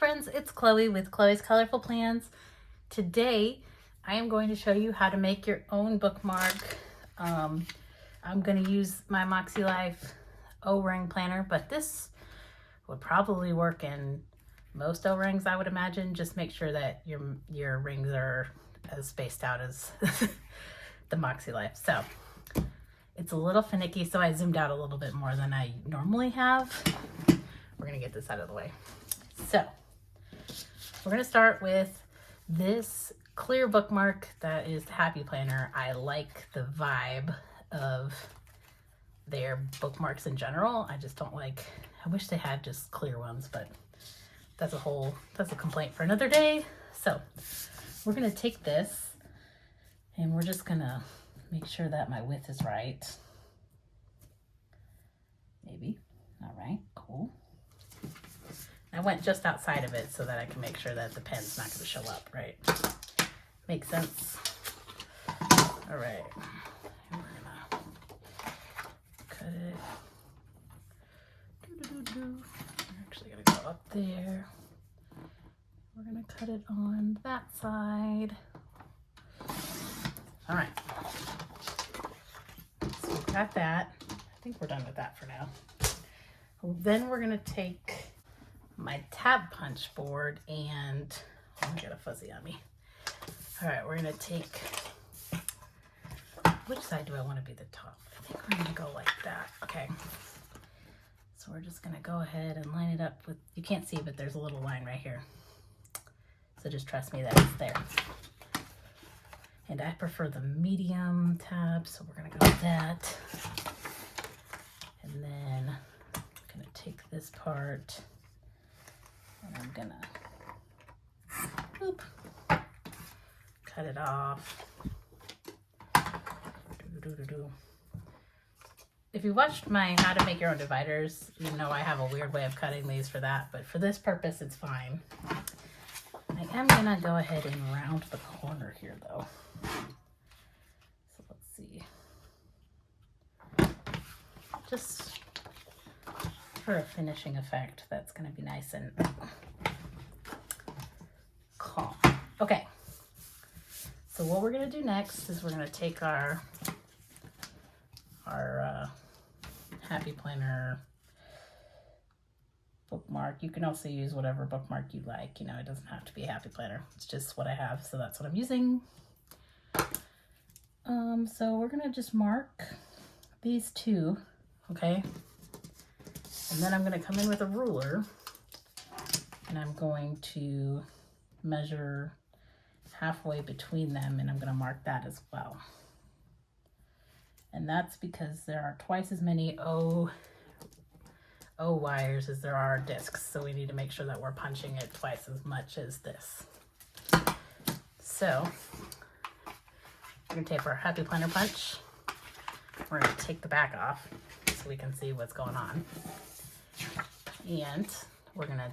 friends, it's Chloe with Chloe's Colorful Plans. Today I am going to show you how to make your own bookmark. I'm going to use my Makselife O-ring planner, but this would probably work in most O-rings, I would imagine. Just make sure that your rings are as spaced out as the Makselife. So it's a little finicky, so I zoomed out a little bit more than I normally have. We're going to get this out of the way. So we're going to start with this clear bookmark that is the Happy Planner. I like the vibe of their bookmarks in general. I just don't like, I wish they had just clear ones, but that's a complaint for another day. So we're going to take this and we're just going to make sure that my width is right. Maybe. All right, cool. I went just outside of it so that I can make sure that the pen's not going to show up, right? Makes sense. All right. And we're going to cut it. We're actually going to go up there. We're going to cut it on that side. All right. So we've got that. I think we're done with that for now. Then we're going to take my tab punch board and I got a fuzzy on me. All right, we're gonna take, which side do I want to be the top? I think we're gonna go like that. Okay, so we're just gonna go ahead and line it up with, you can't see, but there's a little line right here, so just trust me that it's there. And I prefer the medium tab, so we're gonna go with that. And then I'm gonna take this part and I'm gonna cut it off. If you watched my How to Make Your Own Dividers, you know I have a weird way of cutting these for that, but for this purpose it's fine. I am gonna go ahead and round the corner here though. So let's see. Just for a finishing effect, that's gonna be nice and calm. Okay, so what we're gonna do next is we're gonna take our Happy Planner bookmark. You can also use whatever bookmark you like, you know, it doesn't have to be a Happy Planner. It's just what I have, so that's what I'm using. So we're gonna just mark these two, okay? And then I'm gonna come in with a ruler and I'm going to measure halfway between them and I'm gonna mark that as well. And that's because there are twice as many O wires as there are discs, so we need to make sure that we're punching it twice as much as this. So we're gonna take our Happy Planner punch. We're gonna take the back off so we can see what's going on. And we're gonna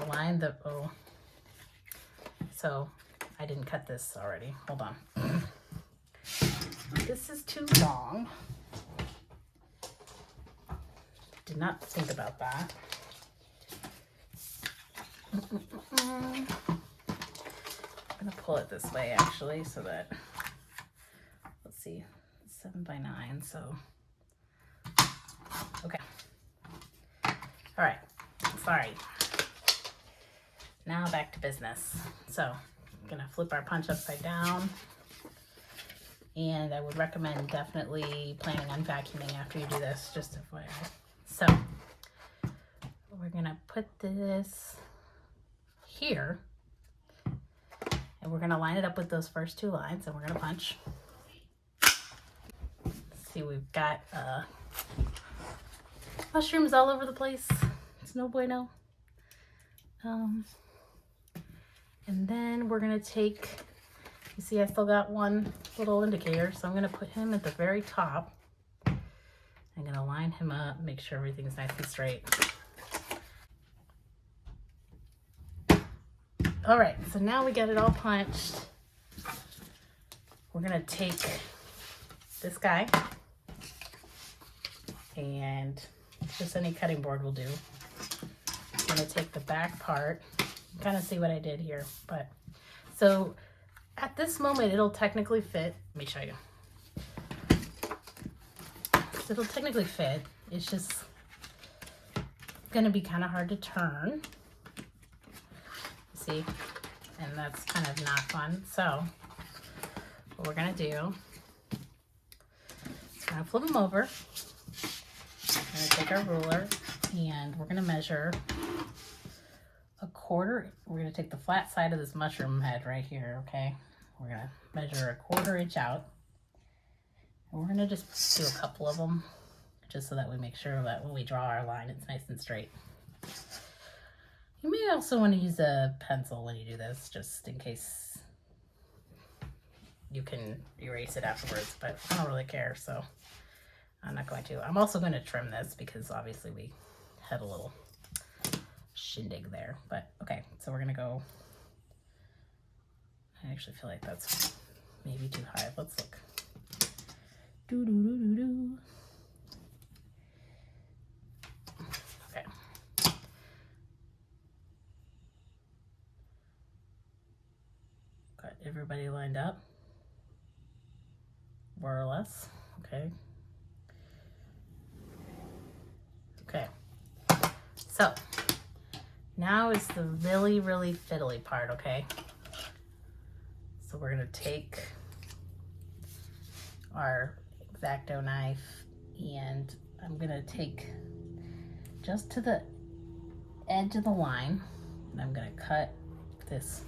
line the O. So I didn't cut this already. Hold on. This is too long. Did not think about that. I'm gonna pull it this way actually so that, let's see, 7 by 9, so, okay. All right, sorry. Now back to business. So I'm gonna flip our punch upside down. And I would recommend definitely planning on vacuuming after you do this, just FYI. So we're gonna put this here and we're gonna line it up with those first two lines and we're gonna punch. See, we've got mushrooms all over the place. It's no bueno. And then we're gonna take, you see I still got one little indicator, so I'm gonna put him at the very top. I'm gonna line him up, make sure everything's nice and straight. All right, so now we got it all punched. We're gonna take this guy and just any cutting board will do. going to take the back part, kind of see what I did here. But so at this moment, it'll technically fit. Let me show you. So it'll technically fit. It's just going to be kind of hard to turn. See? And that's kind of not fun. So what we're going to do is we're going to flip them over. We're going to take our ruler and we're going to measure a quarter. We're going to take the flat side of this mushroom head right here, okay? We're going to measure a 1/4 inch out. And we're going to just do a couple of them just so that we make sure that when we draw our line, it's nice and straight. You may also want to use a pencil when you do this, just in case you can erase it afterwards, but I don't really care, so I'm not going to. I'm also going to trim this because obviously we had a little shindig there, but okay, so we're going to go. I actually feel like that's maybe too high. Let's look. Do, do, do, do, do. Okay. Got everybody lined up, more or less. Okay. Okay. So now is the really, really fiddly part, okay? So we're gonna take our X-Acto knife and I'm gonna take just to the edge of the line and I'm gonna cut this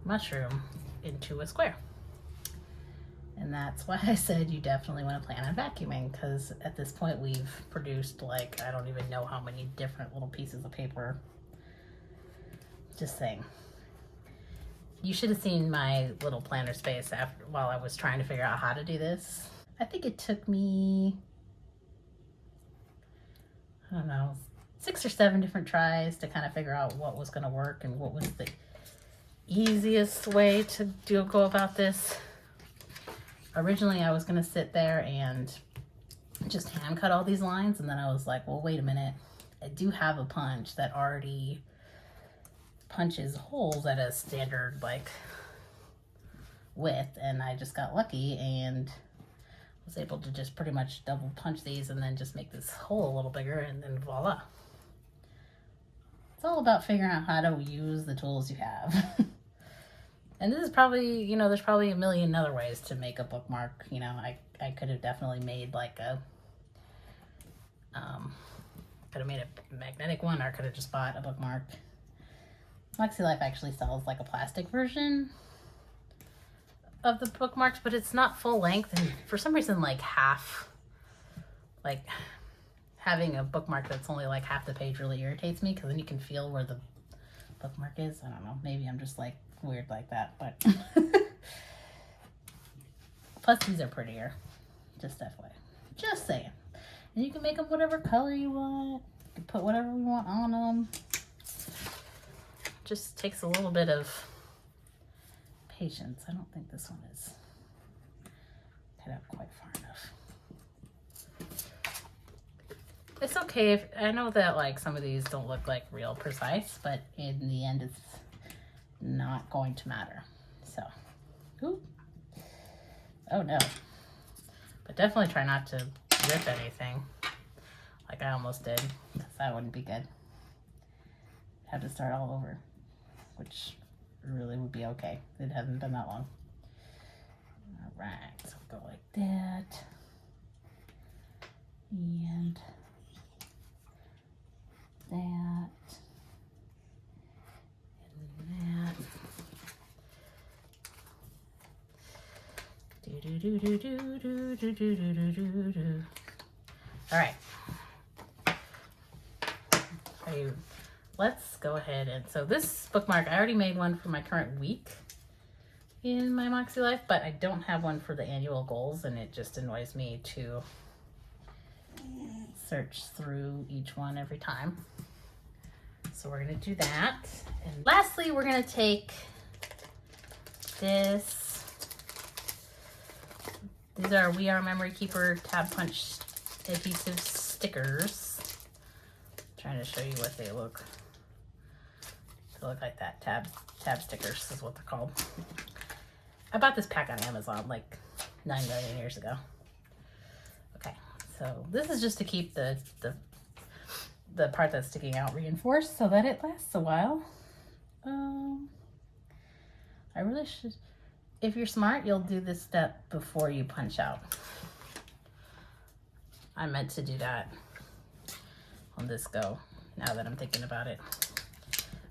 mushroom into a square. And that's why I said you definitely want to plan on vacuuming, because at this point we've produced like, I don't even know how many different little pieces of paper. Just saying. You should have seen my little planner space while I was trying to figure out how to do this. I think it took me, I don't know, 6 or 7 different tries to kind of figure out what was going to work and what was the easiest way to go about this. Originally, I was going to sit there and just hand cut all these lines, and then I was like, well, wait a minute. I do have a punch that already punches holes at a standard, like, width, and I just got lucky and was able to just pretty much double punch these and then just make this hole a little bigger, and then voila. It's all about figuring out how to use the tools you have. And this is probably, you know, there's probably a million other ways to make a bookmark. You know, I could have definitely made like a, could have made a magnetic one, or could have just bought a bookmark. Makselife actually sells like a plastic version of the bookmarks, but it's not full length. And for some reason, like having a bookmark that's only like half the page really irritates me, because then you can feel where the bookmark is. I don't know, maybe I'm just like weird like that, but plus these are prettier, just FYI, just saying. And you can make them whatever color you want, you can put whatever we want on them. Just takes a little bit of patience. I don't think this one is cut out quite far enough. It's okay if, I know that like some of these don't look like real precise, but in the end it's not going to matter. So, ooh. Oh no. But definitely try not to rip anything like I almost did, because that wouldn't be good. Have to start all over, which really would be okay. It hasn't been that long. All right, so go like that. And that. That. Do do do do do do do do do do do. All right. Let's go ahead and, so this bookmark, I already made one for my current week in my Makselife, but I don't have one for the annual goals, and it just annoys me to search through each one every time. So we're gonna do that. And lastly, we're gonna take this. These are We Are Memory Keeper Tab Punch adhesive stickers. I'm trying to show you what they look They look like that. Tab stickers is what they're called. I bought this pack on Amazon like 9 million years ago. Okay, so this is just to keep the part that's sticking out reinforced so that it lasts a while. I really should, if you're smart, you'll do this step before you punch out. I meant to do that on this go, now that I'm thinking about it.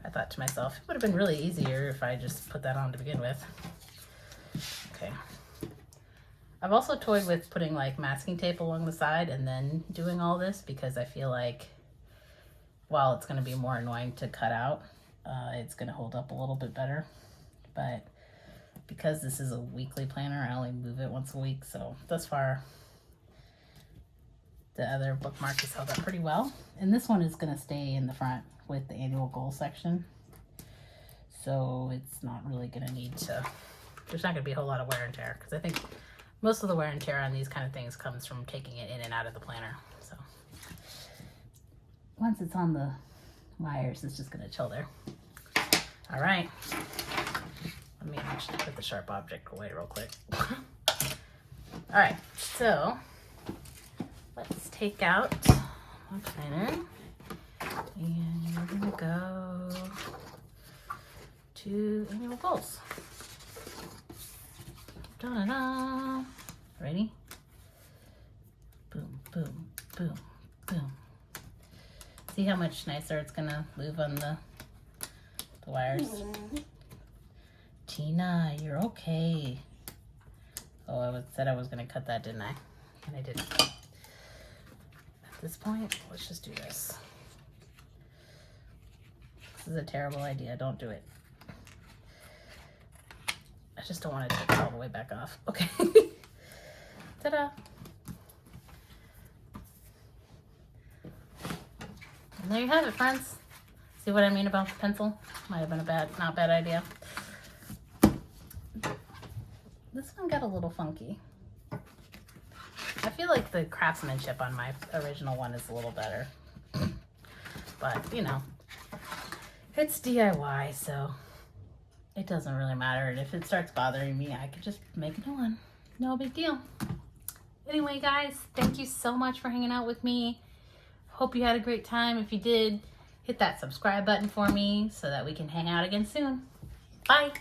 I thought to myself, it would have been really easier if I just put that on to begin with. Okay. I've also toyed with putting like masking tape along the side and then doing all this, because I feel like while it's going to be more annoying to cut out, it's going to hold up a little bit better. But because this is a weekly planner, I only move it once a week, so thus far the other bookmark has held up pretty well. And this one is going to stay in the front with the annual goal section, so it's not really going to need to, there's not going to be a whole lot of wear and tear, because I think most of the wear and tear on these kind of things comes from taking it in and out of the planner. So once it's on the wires, it's just going to chill there. All right, let me actually put the sharp object away real quick. All right, so let's take out my planner, and we're gonna go to annual goals. Da-da-da. Ready? Boom, boom, boom, boom. See how much nicer it's gonna move on the wires? Tina, you're okay. Oh, I said I was gonna cut that, didn't I? And I didn't. At this point, let's just do this. This is a terrible idea. Don't do it. I just don't want to take it all the way back off. Okay. Ta-da. And there you have it, friends. See what I mean about the pencil? Might have been a not bad idea. This one got a little funky. I feel like the craftsmanship on my original one is a little better. But, you know, it's DIY, so it doesn't really matter. And if it starts bothering me, I could just make a new one. No big deal. Anyway, guys, thank you so much for hanging out with me. Hope you had a great time. If you did, hit that subscribe button for me so that we can hang out again soon. Bye.